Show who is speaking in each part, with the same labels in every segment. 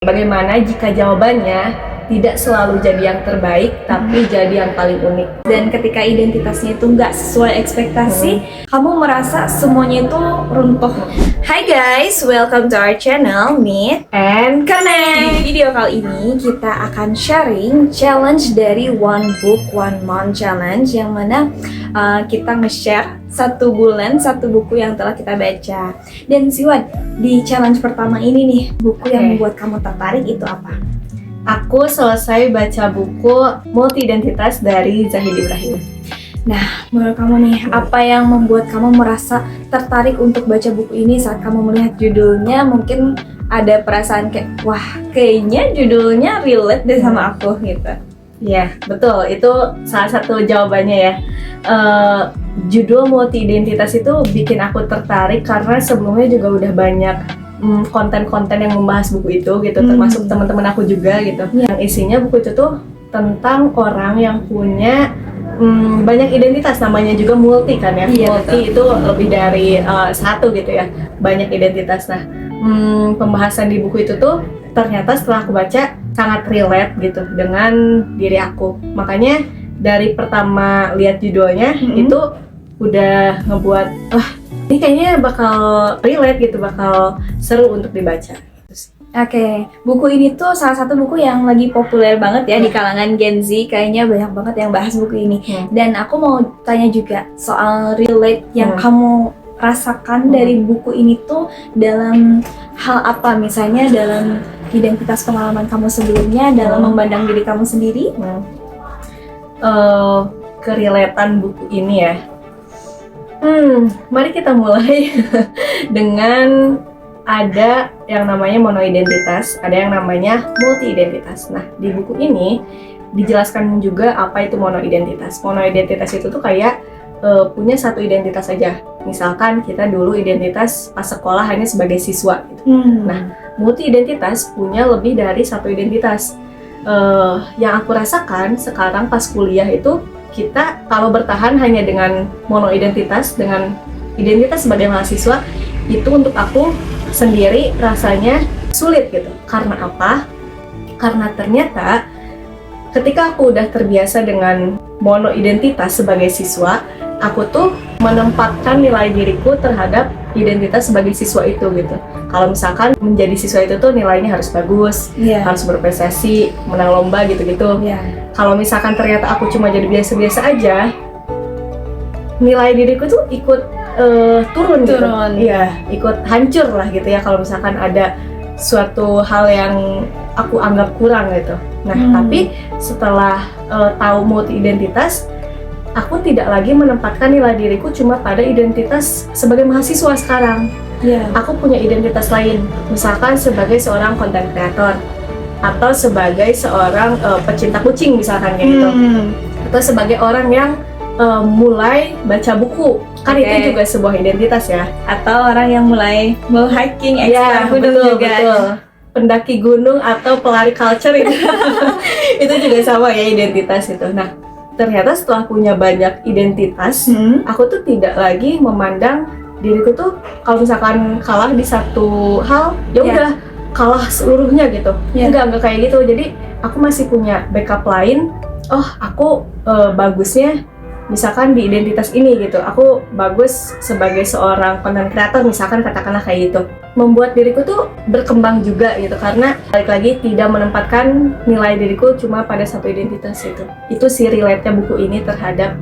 Speaker 1: Bagaimana jika jawabannya tidak selalu jadi yang terbaik, tapi jadi yang paling unik?
Speaker 2: Dan ketika identitasnya itu nggak sesuai ekspektasi, kamu merasa semuanya itu runtuh. Hai guys, welcome to our channel Meet
Speaker 1: And
Speaker 2: Connect. Di video kali ini kita akan sharing challenge dari One Book One Month Challenge, yang mana kita nge-share 1 bulan 1 buku yang telah kita baca. Dan Siwan, di challenge pertama ini nih, buku yang membuat kamu tertarik itu apa?
Speaker 1: aku selesai baca buku Multi Identitas dari Zahid Ibrahim.
Speaker 2: Nah, menurut kamu nih, apa yang membuat kamu merasa tertarik untuk baca buku ini? Saat kamu melihat judulnya, mungkin ada perasaan kayak, wah, kayaknya judulnya relate deh sama aku gitu.
Speaker 1: Ya, betul. Itu salah satu jawabannya ya. Judul Multi Identitas itu bikin aku tertarik karena sebelumnya juga udah banyak konten-konten yang membahas buku itu gitu, termasuk teman-teman aku juga gitu. Yang isinya buku itu tuh tentang orang yang punya banyak identitas, namanya juga multi kan ya.
Speaker 2: Iya,
Speaker 1: multi itu lebih dari satu gitu ya, banyak identitas. Nah, pembahasan di buku itu tuh ternyata setelah aku baca sangat relate gitu dengan diri aku. Makanya dari pertama lihat judulnya itu udah ngebuat, wah, ini kayaknya bakal relate gitu, bakal seru untuk dibaca.
Speaker 2: Oke, buku ini tuh salah satu buku yang lagi populer banget ya di kalangan Gen Z. Kayaknya banyak banget yang bahas buku ini. Dan aku mau tanya juga soal relate yang kamu rasakan dari buku ini tuh dalam hal apa? Misalnya dalam identitas pengalaman kamu sebelumnya, dalam memandang diri kamu sendiri.
Speaker 1: Kerelatean buku ini ya. Mari kita mulai dengan ada yang namanya monoidentitas, ada yang namanya multi-identitas. Nah, di buku ini dijelaskan juga apa itu monoidentitas. Monoidentitas itu tuh kayak punya satu identitas saja. Misalkan kita dulu identitas pas sekolah hanya sebagai siswa gitu. Nah, multi-identitas punya lebih dari satu identitas. Yang aku rasakan sekarang pas kuliah itu, kita kalau bertahan hanya dengan monoidentitas, dengan identitas sebagai mahasiswa, itu untuk aku sendiri rasanya sulit gitu. Karena apa? Karena ternyata ketika aku udah terbiasa dengan monoidentitas sebagai siswa, aku tuh menempatkan nilai diriku terhadap identitas sebagai siswa itu gitu. Kalau misalkan menjadi siswa itu tuh nilainya harus bagus, harus berprestasi, menang lomba gitu-gitu. Kalau misalkan ternyata aku cuma jadi biasa-biasa aja, nilai diriku tuh ikut turun. Gitu. Iya, ikut hancur lah gitu ya kalau misalkan ada suatu hal yang aku anggap kurang gitu. Nah, tapi setelah tahu multi identitas, aku tidak lagi menempatkan nilai diriku cuma pada identitas sebagai mahasiswa sekarang. Aku punya identitas lain, misalkan sebagai seorang content creator, atau sebagai seorang pecinta kucing misalkan kayak gitu, atau sebagai orang yang mulai baca buku, kan itu juga sebuah identitas ya.
Speaker 2: Atau orang yang mulai mau hiking, explore gunung juga.
Speaker 1: Betul. Pendaki gunung atau pelari culture itu itu juga sama ya, identitas itu. Nah, ternyata setelah punya banyak identitas, aku tuh tidak lagi memandang diriku tuh kalau misalkan kalah di satu hal, ya udah kalah seluruhnya gitu. Enggak kayak gitu. Jadi aku masih punya backup lain. Oh, aku bagusnya misalkan di identitas ini gitu. Aku bagus sebagai seorang content creator misalkan, katakanlah kayak gitu. Membuat diriku tuh berkembang juga gitu, karena balik lagi tidak menempatkan nilai diriku cuma pada satu identitas itu. Itu sih relate-nya buku ini terhadap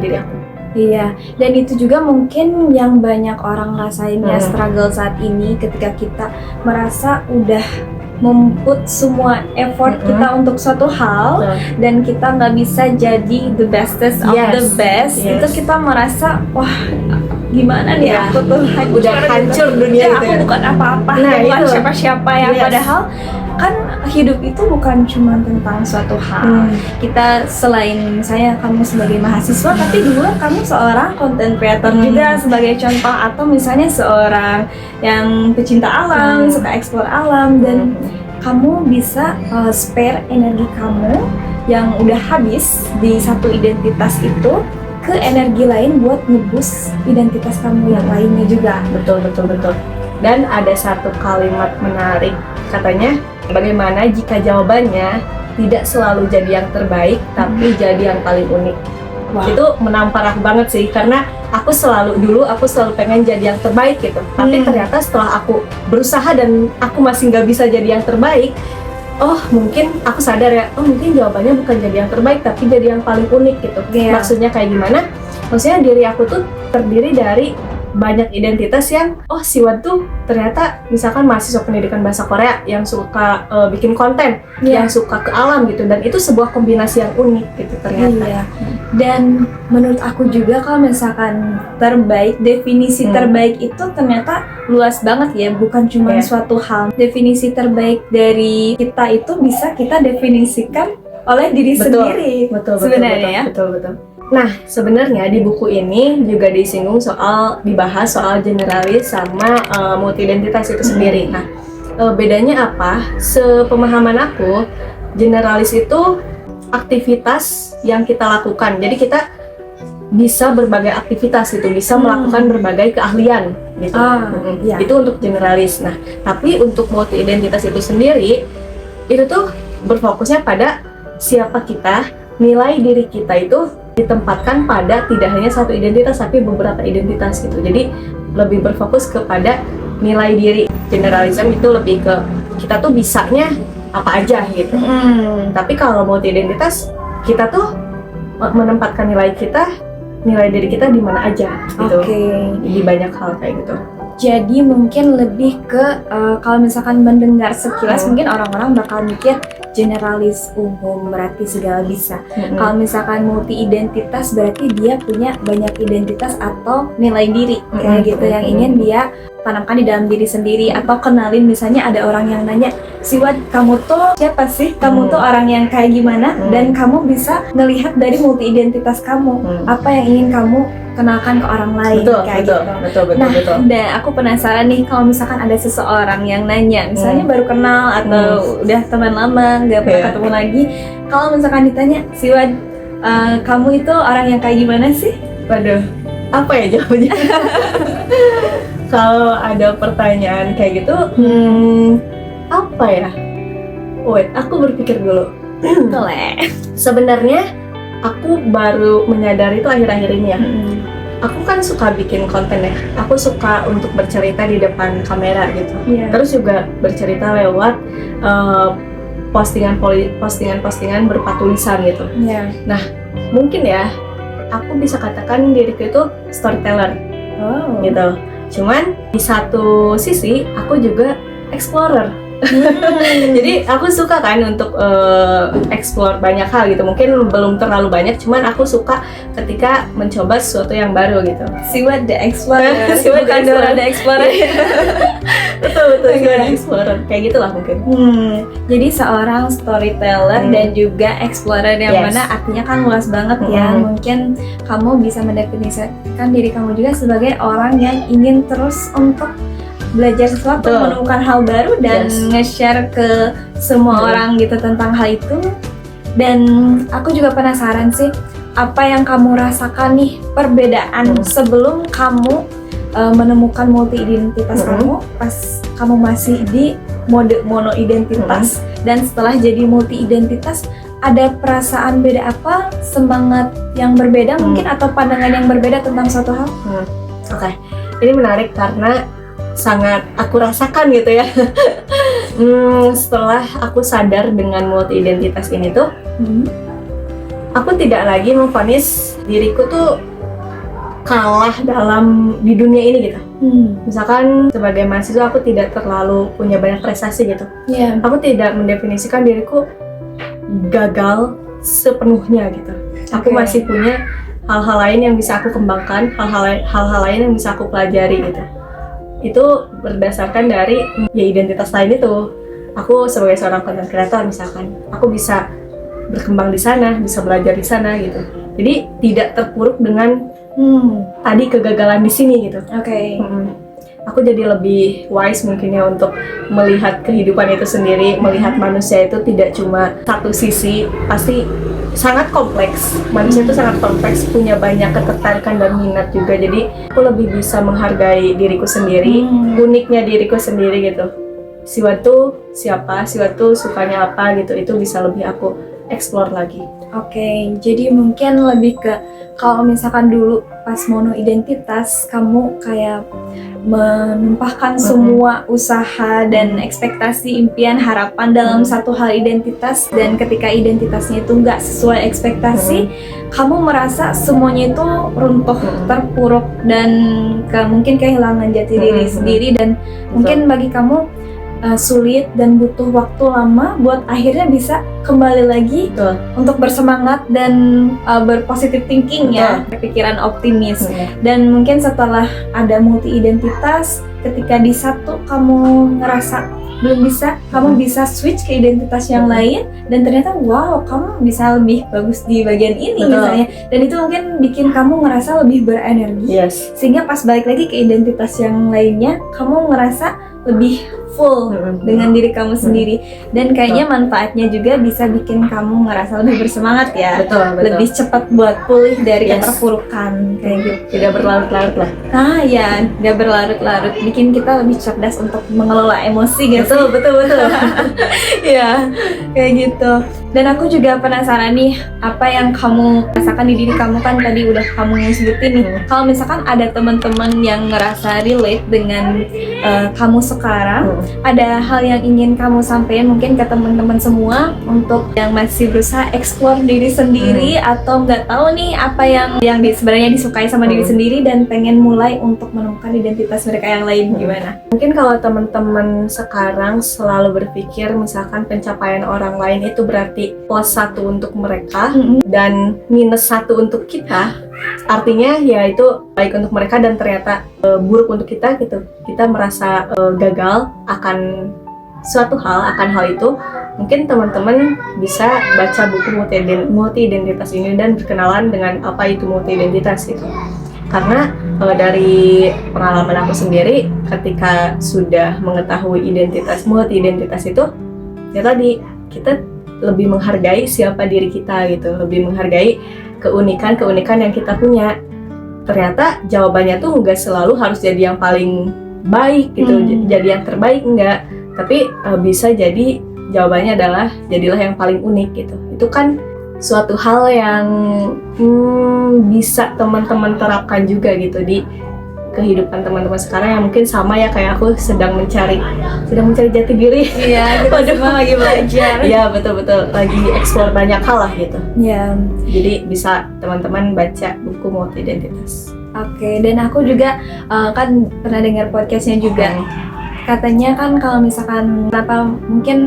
Speaker 1: diri aku.
Speaker 2: Iya, dan itu juga mungkin yang banyak orang rasain ya, struggle saat ini ketika kita merasa udah memput semua effort kita untuk suatu hal dan kita nggak bisa jadi the bestest of the best. Itu kita merasa, wah, gimana nih aku tuh
Speaker 1: udah hancur dunia gitu.
Speaker 2: Aku bukan apa-apa, bukan siapa-siapa ya. Padahal kan hidup itu bukan cuma tentang suatu hal. Kita selain saya, kamu sebagai mahasiswa, tapi dulu kamu seorang content creator juga sebagai contoh, atau misalnya seorang yang pecinta alam, suka explore alam, dan kamu bisa spare energi kamu yang udah habis di satu identitas itu ke energi lain buat ngebus identitas kamu yang lainnya juga.
Speaker 1: Betul. Dan ada satu kalimat menarik, katanya Bagaimana jika jawabannya tidak selalu jadi yang terbaik, tapi jadi yang paling unik.
Speaker 2: Wah.
Speaker 1: Itu menampar aku banget sih, karena aku selalu pengen jadi yang terbaik gitu. Tapi ternyata setelah aku berusaha dan aku masih nggak bisa jadi yang terbaik, oh mungkin aku sadar ya, oh mungkin jawabannya bukan jadi yang terbaik, tapi jadi yang paling unik gitu. Maksudnya kayak gimana? Maksudnya diri aku tuh terdiri dari banyak identitas yang, oh Siwad tuh ternyata misalkan mahasiswa pendidikan bahasa Korea yang suka bikin konten, yang suka ke alam gitu, dan itu sebuah kombinasi yang unik gitu ternyata.
Speaker 2: Dan menurut aku juga kalau misalkan terbaik, definisi terbaik itu ternyata luas banget ya, bukan cuma suatu hal. Definisi terbaik dari kita itu bisa kita definisikan oleh diri sendiri.
Speaker 1: Betul,
Speaker 2: sebenarnya.
Speaker 1: Betul. Nah, sebenarnya di buku ini juga dibahas soal generalis sama multi-identitas itu sendiri. Nah, bedanya apa? Sepemahaman aku, generalis itu aktivitas yang kita lakukan. Jadi kita bisa berbagai aktivitas itu, bisa melakukan berbagai keahlian gitu. Itu untuk generalis. Nah, tapi untuk multi-identitas itu sendiri, itu tuh berfokusnya pada siapa kita, nilai diri kita itu ditempatkan pada tidak hanya satu identitas tapi beberapa identitas gitu. Jadi lebih berfokus kepada nilai diri. Generalism itu lebih ke kita tuh bisanya apa aja gitu. Tapi kalau multi identitas, kita tuh menempatkan nilai diri kita di mana aja gitu. Di banyak hal kayak gitu.
Speaker 2: Jadi mungkin lebih ke kalau misalkan mendengar sekilas mungkin orang-orang bakal mikir generalis umum berarti segala bisa. Kalau misalkan multi identitas berarti dia punya banyak identitas atau nilai diri kayak gitu yang ingin dia tanamkan di dalam diri sendiri, atau kenalin. Misalnya ada orang yang nanya, Siwad kamu tuh siapa sih? Kamu tuh orang yang kayak gimana? Dan kamu bisa ngelihat dari multi identitas kamu apa yang ingin kamu kenalkan ke orang lain.
Speaker 1: Betul.
Speaker 2: Dan aku penasaran nih, kalau misalkan ada seseorang yang nanya, misalnya baru kenal atau udah teman lama nggak pernah ketemu lagi, kalau misalkan ditanya, Siwad kamu itu orang yang kayak gimana sih?
Speaker 1: Waduh, apa ya jawabannya? Kalau ada pertanyaan kayak gitu, apa ya? Wait, aku berpikir dulu.
Speaker 2: Boleh.
Speaker 1: Sebenarnya aku baru menyadari itu akhir-akhir ini ya. Aku kan suka bikin konten ya. Aku suka untuk bercerita di depan kamera gitu. Terus juga bercerita lewat postingan-postingan berupa tulisan gitu. Nah, mungkin ya aku bisa katakan diriku itu storyteller. Gitu. Cuman di satu sisi aku juga explorer. Jadi aku suka kan untuk explore banyak hal gitu. Mungkin belum terlalu banyak, cuman aku suka ketika mencoba sesuatu yang baru gitu.
Speaker 2: Siwad the explorer.
Speaker 1: Siwad
Speaker 2: bukan Dora the explorer.
Speaker 1: Betul, Siwad the explorer. Kayak gitulah mungkin.
Speaker 2: Jadi seorang storyteller dan juga explorer yang mana artinya kan luas banget ya. Mungkin kamu bisa mendefinisikan diri kamu juga sebagai orang yang ingin terus untuk belajar sesuatu, menemukan hal baru dan nge-share ke semua orang gitu tentang hal itu. Dan aku juga penasaran sih, apa yang kamu rasakan nih perbedaan sebelum kamu menemukan multi identitas kamu pas kamu masih di mode mono identitas dan setelah jadi multi identitas, ada perasaan beda apa, semangat yang berbeda mungkin atau pandangan yang berbeda tentang suatu hal?
Speaker 1: Oke, ini menarik karena sangat aku rasakan gitu ya. Setelah aku sadar dengan multi identitas ini tuh, aku tidak lagi memvonis diriku tuh kalah di dunia ini gitu. Misalkan sebagai mahasiswa aku tidak terlalu punya banyak prestasi gitu. Aku tidak mendefinisikan diriku gagal sepenuhnya gitu. Aku masih punya hal-hal lain yang bisa aku kembangkan, hal-hal lain yang bisa aku pelajari gitu. Itu berdasarkan dari identitas lain itu. Aku sebagai seorang content creator misalkan, aku bisa berkembang di sana, bisa belajar di sana gitu. Jadi tidak terpuruk dengan tadi kegagalan di sini gitu. Aku jadi lebih wise mungkin ya untuk melihat kehidupan itu sendiri, melihat manusia itu tidak cuma satu sisi, pasti sangat kompleks. Manusia itu sangat kompleks, punya banyak ketertarikan dan minat juga. Jadi aku lebih bisa menghargai diriku sendiri, uniknya diriku sendiri gitu. Siwa tuh siapa, Siwa tuh sukanya apa gitu, itu bisa lebih aku explore lagi.
Speaker 2: Oke, jadi mungkin lebih ke kalau misalkan dulu pas mono identitas kamu kayak menumpahkan semua usaha dan ekspektasi, impian, harapan dalam satu hal identitas, dan ketika identitasnya itu nggak sesuai ekspektasi, kamu merasa semuanya itu runtuh, terpuruk, dan mungkin kehilangan jati diri sendiri, dan mungkin bagi kamu sulit dan butuh waktu lama buat akhirnya bisa kembali lagi untuk bersemangat dan berpositif thinking ya, berpikiran optimis. Dan mungkin setelah ada multi identitas, ketika di satu kamu ngerasa belum bisa, kamu bisa switch ke identitas yang lain, dan ternyata wow, kamu bisa lebih bagus di bagian ini misalnya, dan itu mungkin bikin kamu ngerasa lebih berenergi, sehingga pas balik lagi ke identitas yang lainnya kamu ngerasa lebih full dengan diri kamu sendiri, dan kayaknya manfaatnya juga bisa bikin kamu ngerasa lebih bersemangat ya, lebih cepat buat pulih dari keterpurukan kayak gitu.
Speaker 1: Tidak berlarut-larut lah.
Speaker 2: Ya, tidak berlarut-larut, bikin kita lebih cerdas untuk mengelola emosi gitu.
Speaker 1: Betul.
Speaker 2: Ya, kayak gitu. Dan aku juga penasaran nih, apa yang kamu rasakan di diri kamu, kan tadi udah kamu sebutin nih. Kalau misalkan ada teman-teman yang ngerasa relate dengan kamu sekarang, ada hal yang ingin kamu sampaikan mungkin ke teman-teman semua untuk yang masih berusaha explore diri sendiri, atau nggak tahu nih apa yang sebenarnya disukai sama diri sendiri dan pengen mulai untuk menemukan identitas mereka yang lain, gimana?
Speaker 1: Mungkin kalau teman-teman sekarang selalu berpikir misalkan pencapaian orang lain itu berarti +1 untuk mereka dan -1 untuk kita, artinya ya itu baik untuk mereka dan ternyata buruk untuk kita gitu. Kita merasa gagal akan suatu hal, akan hal itu. Mungkin teman-teman bisa baca buku multi identitas ini dan berkenalan dengan apa itu multi identitas gitu. Karena dari pengalaman aku sendiri, ketika sudah mengetahui multi identitas itu, ya tadi kita lebih menghargai siapa diri kita gitu, lebih menghargai keunikan yang kita punya. Ternyata jawabannya tuh nggak selalu harus jadi yang paling baik gitu, jadi yang terbaik enggak, tapi bisa jadi jawabannya adalah jadilah yang paling unik gitu. Itu kan suatu hal yang bisa teman-teman terapkan juga gitu di kehidupan teman-teman sekarang yang mungkin sama ya kayak aku sedang mencari jati diri.
Speaker 2: Iya, kita semua lagi belajar.
Speaker 1: Iya, betul-betul lagi explore banyak hal lah gitu.
Speaker 2: Iya.
Speaker 1: Jadi bisa teman-teman baca buku multi identitas.
Speaker 2: Oke, dan aku juga kan pernah dengar podcastnya juga. Katanya kan kalau misalkan kenapa mungkin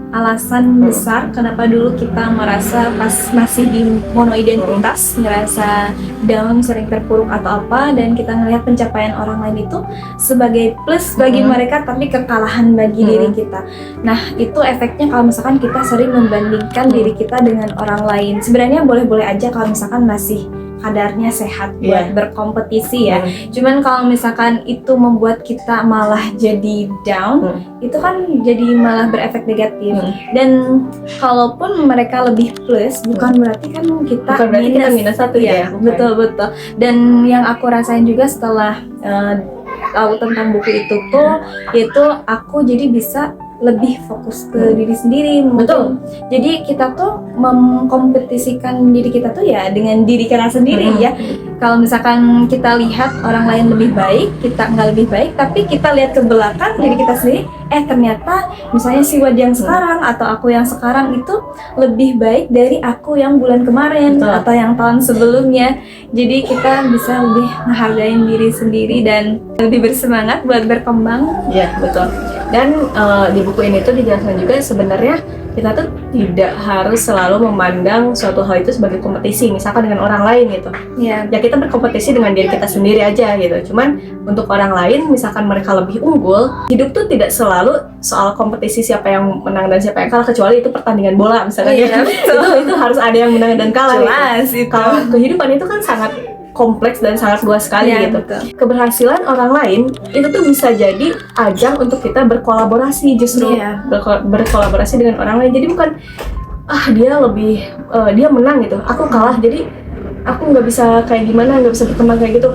Speaker 2: alasan besar kenapa dulu kita merasa pas masih di mono identitas ngerasa down, sering terpuruk atau apa, dan kita ngelihat pencapaian orang lain itu sebagai plus bagi mereka tapi kekalahan bagi diri kita. Nah, itu efeknya kalau misalkan kita sering membandingkan diri kita dengan orang lain. Sebenarnya boleh-boleh aja kalau misalkan masih kadarnya sehat buat berkompetisi ya. Cuman kalau misalkan itu membuat kita malah jadi down, itu kan jadi malah berefek negatif. Dan kalaupun mereka lebih plus, bukan berarti kan kita
Speaker 1: minus satu ya.
Speaker 2: Betul. Dan yang aku rasain juga setelah tahu tentang buku itu tuh, yaitu aku jadi bisa lebih fokus ke diri sendiri. Betul. Jadi kita tuh mengkompetisikan diri kita tuh ya dengan diri kita sendiri ya. Kalau misalkan kita lihat orang lain lebih baik, kita nggak lebih baik, tapi kita lihat ke belakang diri kita sendiri, ternyata misalnya si Wad yang sekarang atau aku yang sekarang itu lebih baik dari aku yang bulan kemarin atau yang tahun sebelumnya. Jadi kita bisa lebih menghargai diri sendiri dan lebih bersemangat buat berkembang.
Speaker 1: Iya, betul. Dan di buku ini tuh dijelaskan juga sebenarnya kita tuh tidak harus selalu memandang suatu hal itu sebagai kompetisi, misalkan dengan orang lain gitu. Ya kita berkompetisi dengan diri kita sendiri aja gitu. Cuman untuk orang lain, misalkan mereka lebih unggul, hidup tuh tidak selalu soal kompetisi siapa yang menang dan siapa yang kalah, kecuali itu pertandingan bola misalkan. Itu harus ada yang menang dan kalah.
Speaker 2: Jelas,
Speaker 1: gitu. Kalau kehidupan itu kan sangat kompleks dan sangat luas sekali gitu.
Speaker 2: Betul.
Speaker 1: Keberhasilan orang lain itu tuh bisa jadi ajang untuk kita berkolaborasi, justru berkolaborasi dengan orang lain. Jadi bukan dia menang gitu, aku kalah, jadi aku nggak bisa kayak gimana, nggak bisa berkembang kayak gitu.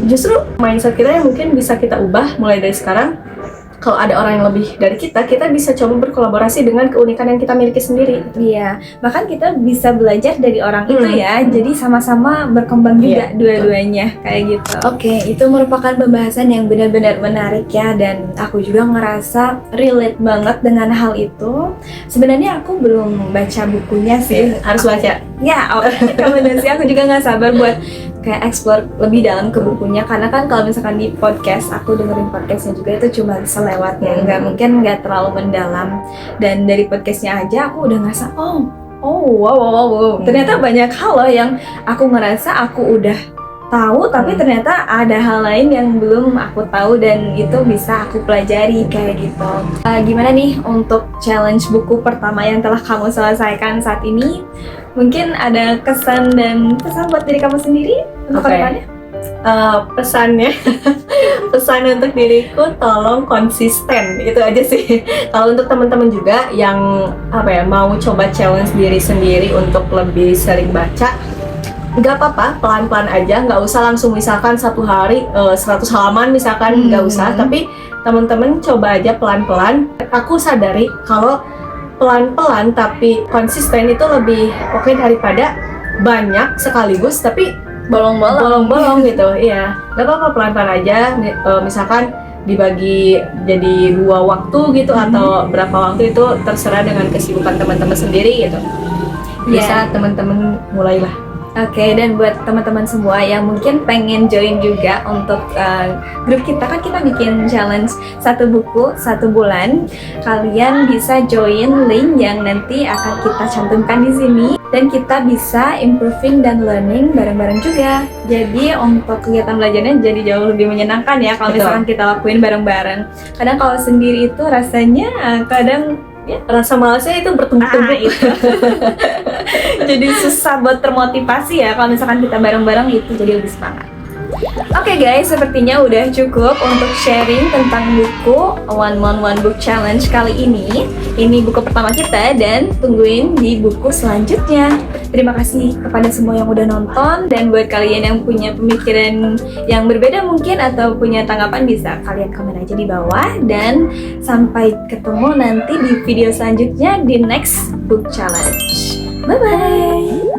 Speaker 1: Justru mindset kita yang mungkin bisa kita ubah mulai dari sekarang. kalau ada orang yang lebih dari kita bisa coba berkolaborasi dengan keunikan yang kita miliki sendiri.
Speaker 2: Iya, bahkan kita bisa belajar dari orang itu ya, jadi sama-sama berkembang juga dua-duanya kayak gitu. Oke, itu merupakan pembahasan yang benar-benar menarik ya, dan aku juga ngerasa relate banget dengan hal itu. Sebenarnya aku belum baca bukunya sih,
Speaker 1: Harus baca.
Speaker 2: Ya, rekomendasi aku juga nggak sabar buat kayak explore lebih dalam ke bukunya, karena kan kalau misalkan di podcast, aku dengerin podcastnya juga itu cuma selewatnya, nggak terlalu mendalam. Dan dari podcastnya aja aku udah ngerasa wow, ternyata banyak hal loh yang aku ngerasa aku udah tahu, tapi ternyata ada hal lain yang belum aku tahu dan itu bisa aku pelajari kayak gitu. Gimana nih untuk challenge buku pertama yang telah kamu selesaikan saat ini? Mungkin ada kesan dan pesan buat diri kamu sendiri untuk kedepannya?
Speaker 1: Pesan untuk diriku, tolong konsisten, itu aja sih. Kalau untuk teman-teman juga yang mau coba challenge diri sendiri untuk lebih sering baca, nggak apa-apa, pelan-pelan aja, nggak usah langsung misalkan satu hari 100 halaman misalkan, nggak usah, tapi teman-teman coba aja pelan-pelan. Aku sadari kalau pelan-pelan tapi konsisten itu lebih oke daripada banyak sekaligus tapi bolong-bolong gitu. Iya, nggak apa-apa, pelan-pelan aja. Misalkan dibagi jadi 2 waktu gitu, atau berapa waktu itu terserah dengan kesibukan teman-teman sendiri gitu. Bisa teman-teman mulailah.
Speaker 2: Oke, dan buat teman-teman semua yang mungkin pengen join juga untuk grup kita, kan kita bikin challenge 1 buku 1 bulan. Kalian bisa join link yang nanti akan kita cantumkan di sini, dan kita bisa improving dan learning bareng-bareng juga. Jadi untuk kegiatan belajarnya jadi jauh lebih menyenangkan ya kalau misalkan kita lakuin bareng-bareng. Kadang kalau sendiri itu rasanya
Speaker 1: rasa malasnya itu bertumpuk-tumpuk
Speaker 2: itu. Jadi susah buat termotivasi ya, kalau misalkan kita bareng-bareng itu jadi lebih semangat. Oke guys, sepertinya udah cukup untuk sharing tentang buku One Month One Book Challenge kali ini. Ini buku pertama kita, dan tungguin di buku selanjutnya. Terima kasih kepada semua yang udah nonton, dan buat kalian yang punya pemikiran yang berbeda mungkin atau punya tanggapan, bisa kalian komen aja di bawah. Dan sampai ketemu nanti di video selanjutnya di next book challenge. Bye bye.